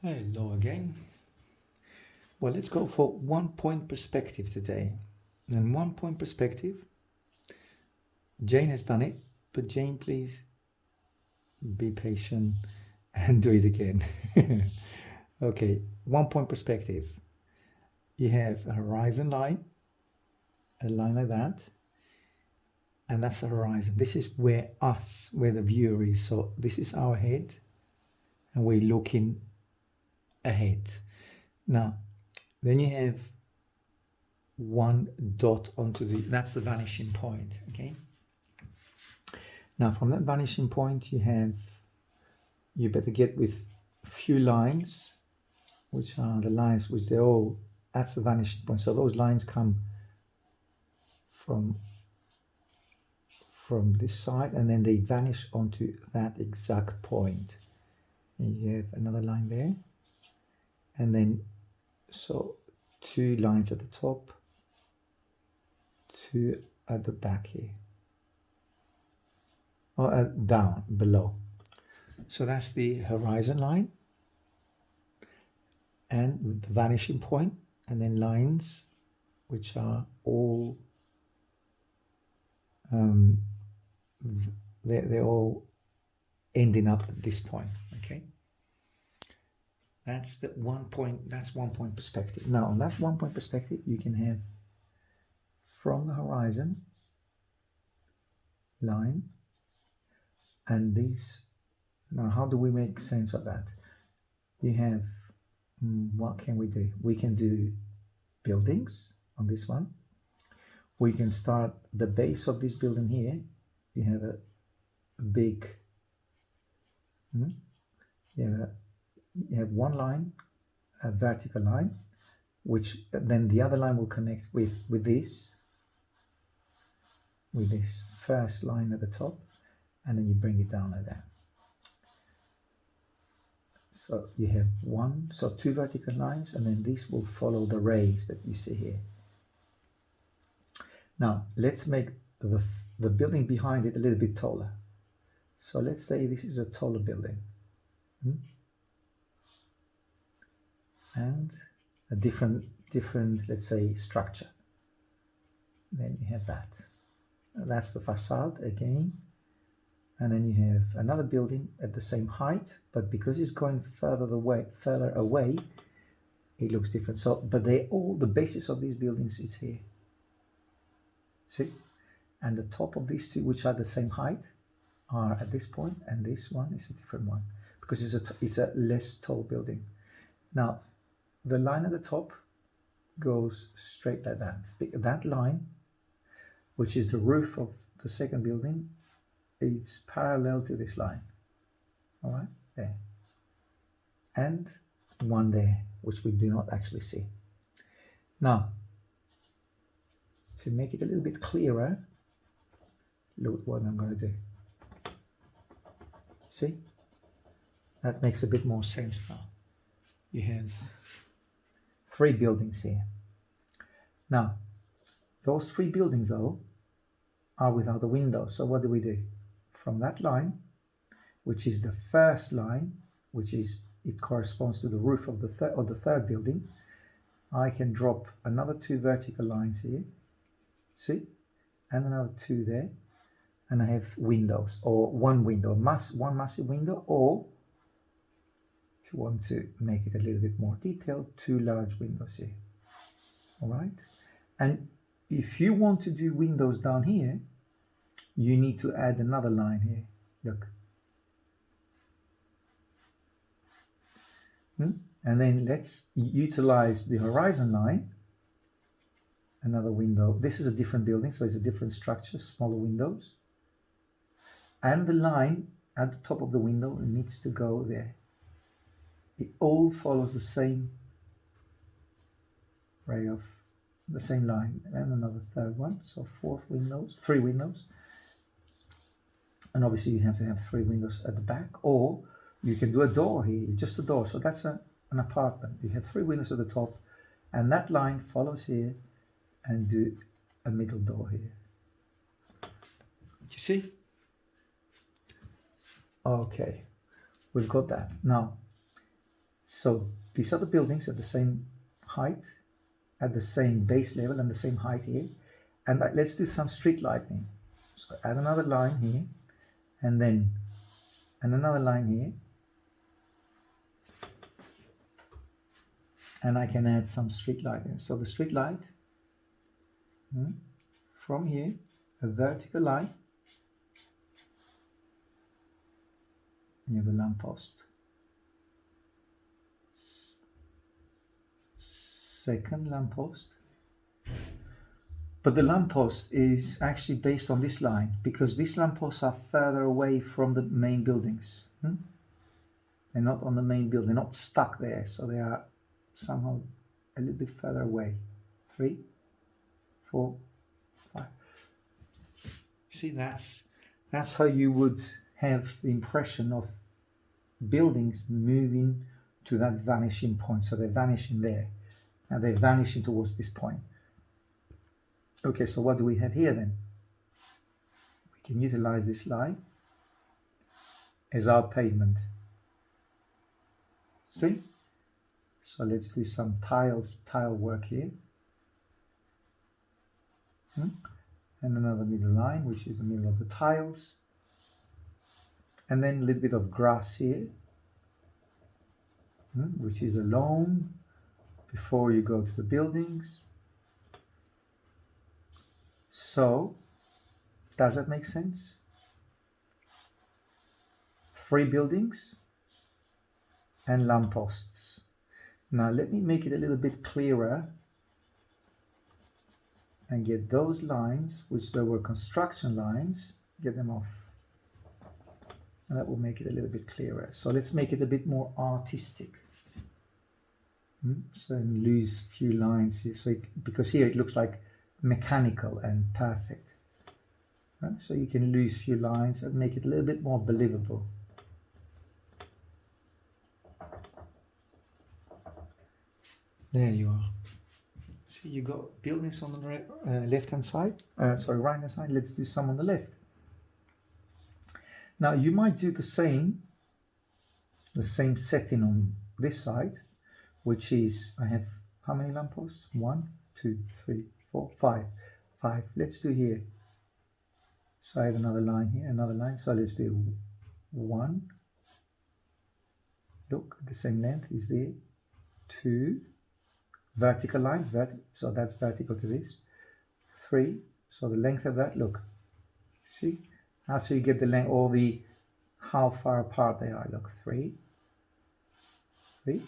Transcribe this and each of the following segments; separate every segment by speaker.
Speaker 1: Hello again. Well, let's go for 1 point perspective today. And 1 point perspective, Jane has done it, but Jane, please be patient and do it again. Okay, 1 point perspective. You have a horizon line, a line like that, and that's the horizon. This is where the viewer is. So this is our head, and we're looking ahead. Now, then you have one dot onto that's the vanishing point, okay? Now from that vanishing point you better get with a few lines, which are the lines which that's the vanishing point. So those lines come from this side and then they vanish onto that exact point. And you have another line there. And then, so 2 lines at the top, 2 at the back here. Or down, below. So that's the horizon line and the vanishing point, and then lines which are all they're all ending up at this point. Okay, that's the 1 point. That's 1 point perspective. Now on that 1 point perspective, you can have from the horizon line and these. Now how do we make sense of that? You have what can we do? We can do buildings on this one. We can start the base of this building here. You have a big you have one line, a vertical line, which then the other line will connect with this first line at the top, and then you bring it down like that. So you have two vertical lines, and then these will follow the rays that you see here. Now let's make the building behind it a little bit taller. So let's say this is a taller building. And a different, let's say, structure. Then you have that. That's the facade again. And then you have another building at the same height, but because it's going further away, it looks different. So, but the basis of these buildings is here. See? And the top of these two, which are the same height, are at this point, and this one is a different one because it's a less tall building. Now, the line at the top goes straight like that. That line, which is the roof of the second building, is parallel to this line. All right, there. And one there, which we do not actually see. Now, to make it a little bit clearer, look what I'm going to do. See? That makes a bit more sense now. You have 3 buildings here. Now, those 3 buildings, though, are without a window. So what do? From that line, which is the first line, it corresponds to the roof of the third building, I can drop another 2 vertical lines here. See? And another 2 there. And I have windows, or one window, one massive window, or if you want to make it a little bit more detailed, 2 large windows here. All right. And if you want to do windows down here, you need to add another line here. Look. And then let's utilize the horizon line. Another window. This is a different building, so it's a different structure, smaller windows. And the line at the top of the window needs to go there. It all follows the same ray of the same line, and another third one. So 3 windows. And obviously you have to have 3 windows at the back, or you can do a door here, just a door. So that's an apartment. You have 3 windows at the top, and that line follows here, and do a middle door here. Do you see? Okay, we've got that. Now, So these are the buildings at the same height, at the same base level and the same height here. And let's do some street lighting. So add another line here, and then another line here. And I can add some street lighting. So the street light, from here, a vertical line, and you have a lamppost. Second lamppost. But the lamppost is actually based on this line, because these lampposts are further away from the main buildings. They're not on the main building, they're not stuck there, so they are somehow a little bit further away. 3, 4, 5. See, that's how you would have the impression of buildings moving to that vanishing point. So they're vanishing there, and they're vanishing towards this point. Okay, so what do we have here then? We can utilize this line as our pavement. See? So let's do some tile work here. And another middle line, which is the middle of the tiles. And then a little bit of grass here, which is alone before you go to the buildings. So, does that make sense? 3 buildings and lampposts. Now let me make it a little bit clearer and get those lines, which there were construction lines, get them off. And that will make it a little bit clearer. So let's make it a bit more artistic. So lose a few lines, so because here it looks like mechanical and perfect. So you can lose a few lines and make it a little bit more believable. There you are. See, you got buildings on the left hand side, right hand side. Let's do some on the left. Now you might do the same setting on this side, which is, I have how many lampposts? 1, 2, 3, 4, 5. 5. Let's do here. So I have another line here, another line. So let's do 1. Look, the same length is there. 2. Vertical lines, so that's vertical to this. 3. So the length of that, look. See? That's how you get the length, or the how far apart they are. Look, 3. 3.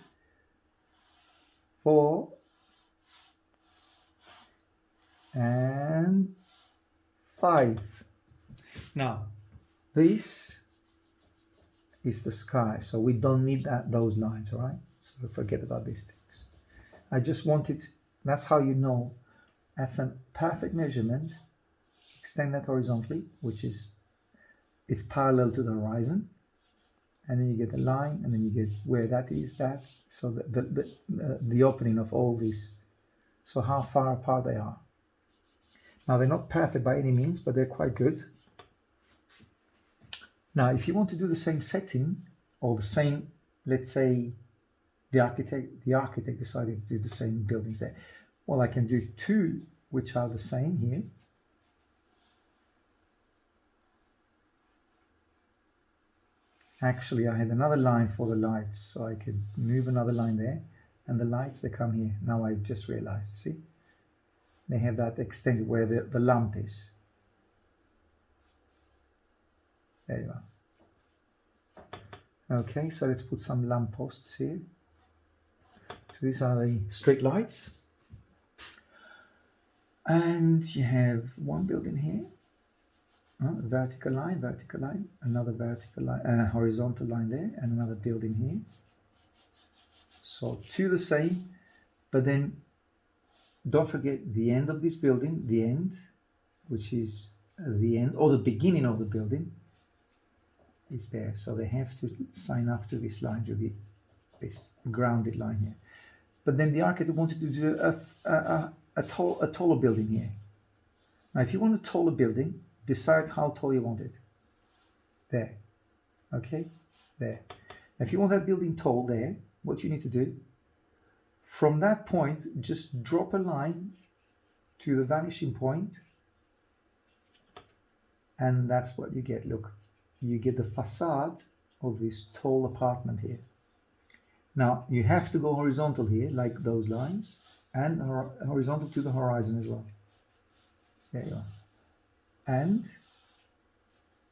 Speaker 1: 4. And 5. Now, this is the sky, so we don't need those lines, all right? So forget about these things. I just wanted, that's how you know that's a perfect measurement. Extend that horizontally, which is, it's parallel to the horizon. And then you get the line, and then you get where that is, that. So the opening of all these. So how far apart they are. Now they're not perfect by any means, but they're quite good. Now, if you want to do the same setting, or the same, let's say, the architect decided to do the same buildings there. Well, I can do 2 which are the same here. Actually, I had another line for the lights, so I could move another line there, and the lights, they come here. Now I just realized, see? They have that extended where the lamp is. There you are. Okay, so let's put some lamp posts here. So these are the street lights. And you have one building here. Vertical line, another vertical line, horizontal line there, and another building here. So 2 the same, but then don't forget the end of this building, the end, which is the end or the beginning of the building, is there. So they have to sign up to this line, to this grounded line here. But then the architect wanted to do a taller building here. Now, if you want a taller building, decide how tall you want it. There. Okay? There. Now, if you want that building tall there, what you need to do, from that point, just drop a line to the vanishing point, and that's what you get. Look, you get the facade of this tall apartment here. Now you have to go horizontal here, like those lines, and horizontal to the horizon as well. There you are. And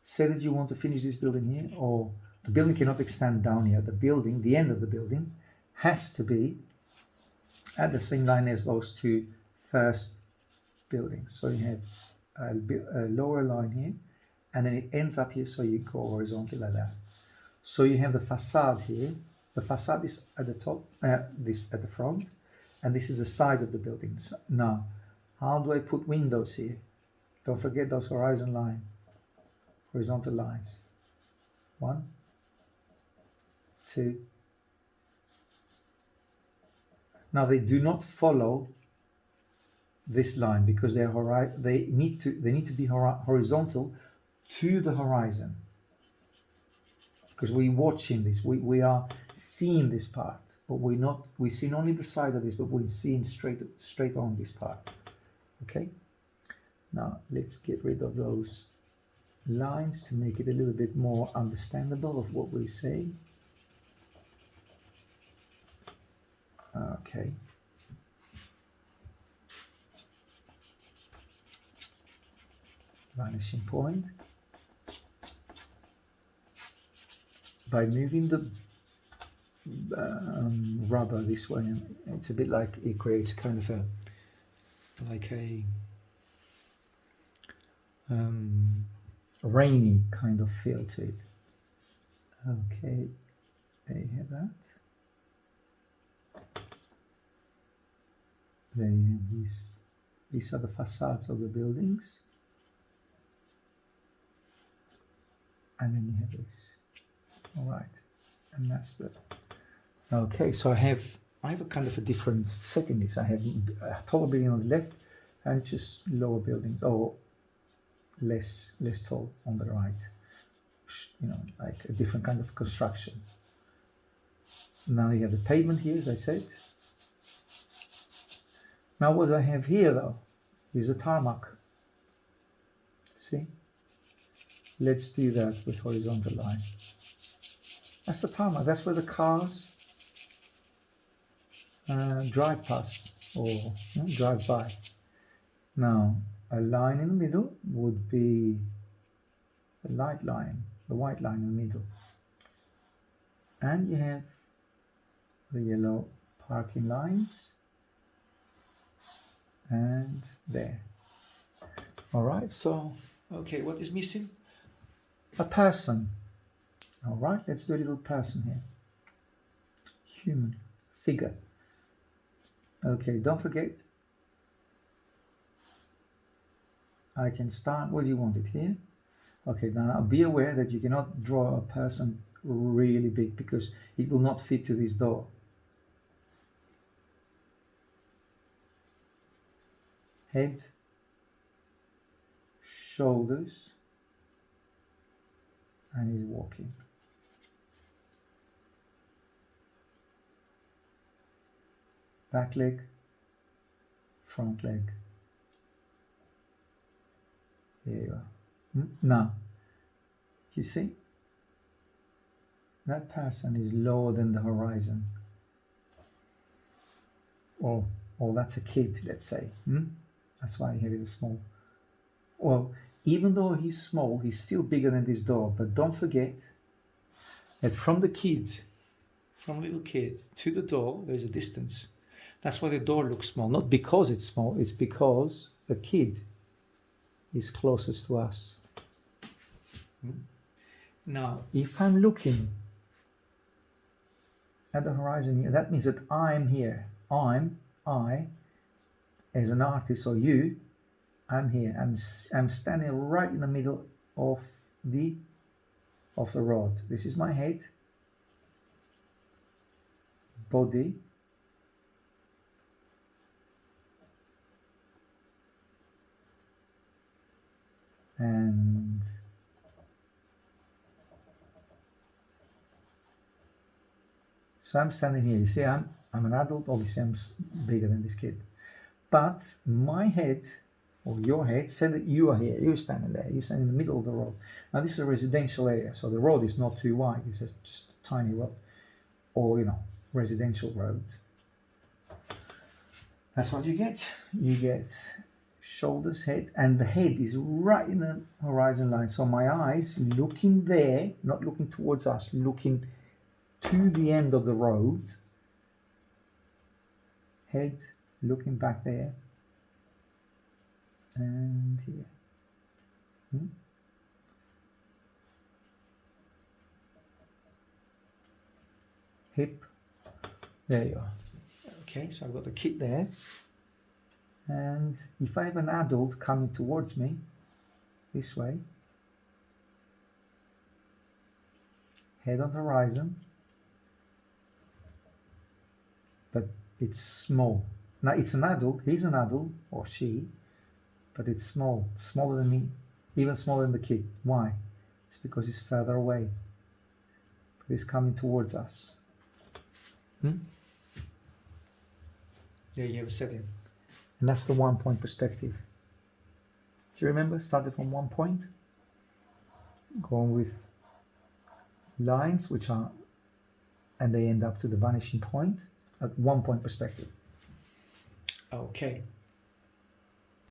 Speaker 1: say that you want to finish this building here, or the building cannot extend down here. The building, the end of the building, has to be at the same line as those two first buildings. So you have a lower line here, and then it ends up here, so you go horizontally like that. So you have the facade here. The facade is at the top, this at the front, and this is the side of the buildings. Now, how do I put windows here? Don't forget those horizontal lines. 1, 2. Now they do not follow this line because they need to be horizontal to the horizon. Because we're watching this, we are seeing this part, but we're seeing only the side of this, but we're seeing straight on this part. Okay. Now let's get rid of those lines to make it a little bit more understandable of what we're saying. Okay. Vanishing point. By moving the rubber this way, it's a bit like it creates kind of a rainy kind of feel to it. Okay, there you have that. There you have these are the facades of the buildings, and then you have this. All right, and that's the. Okay, so I have a kind of a different setting. This I have a taller building on the left, and just lower buildings, or less tall on the right. You know, like a different kind of construction. Now you have the pavement here, as I said. Now what I have here though is a tarmac. See? Let's do that with horizontal line. That's the tarmac. That's where the cars drive past or drive by. Now a line in the middle would be the light line, the white line in the middle. And you have the yellow parking lines. And there. All right, so, okay, what is missing? A person. All right, let's do a little person here. Human, figure. Okay, don't forget. I can start, what do you want it here? Okay, now be aware that you cannot draw a person really big because it will not fit to this door. Head, shoulders, and he's walking. Back leg, front leg. There you are. Now, you see, that person is lower than the horizon. Or that's a kid, let's say. That's why you have it small. Well, even though he's small, he's still bigger than this door. But don't forget that from little kid to the door, there's a distance. That's why the door looks small. Not because it's small, it's because the kid is closest to us. Now, if I'm looking at the horizon here, that means that I'm here. I, as an artist, or you, I'm here. I'm standing right in the middle of the rod. This is my head, body, and So I'm standing here. You see, I'm an adult. Obviously, I'm bigger than this kid. But my head, or your head, said that you are here. You're standing there. You're standing in the middle of the road. Now, this is a residential area, so the road is not too wide. It's just a tiny road, or residential road. That's what you get. You get shoulders, head, and the head is right in the horizon line. So my eyes looking there, not looking towards us, looking to the end of the road. Head looking back there and here. Hip. There you are. Okay, so I've got the kit there. And if I have an adult coming towards me this way, head on the horizon, but it's small. Now it's an adult, he's an adult, or she, but it's small, smaller than me, even smaller than the kid. Why? It's because he's further away, but he's coming towards us. There you have a setting. And that's the 1 point perspective. Do you remember? Started from 1 point, going with lines which are, and they end up to the vanishing point at 1 point perspective. Okay.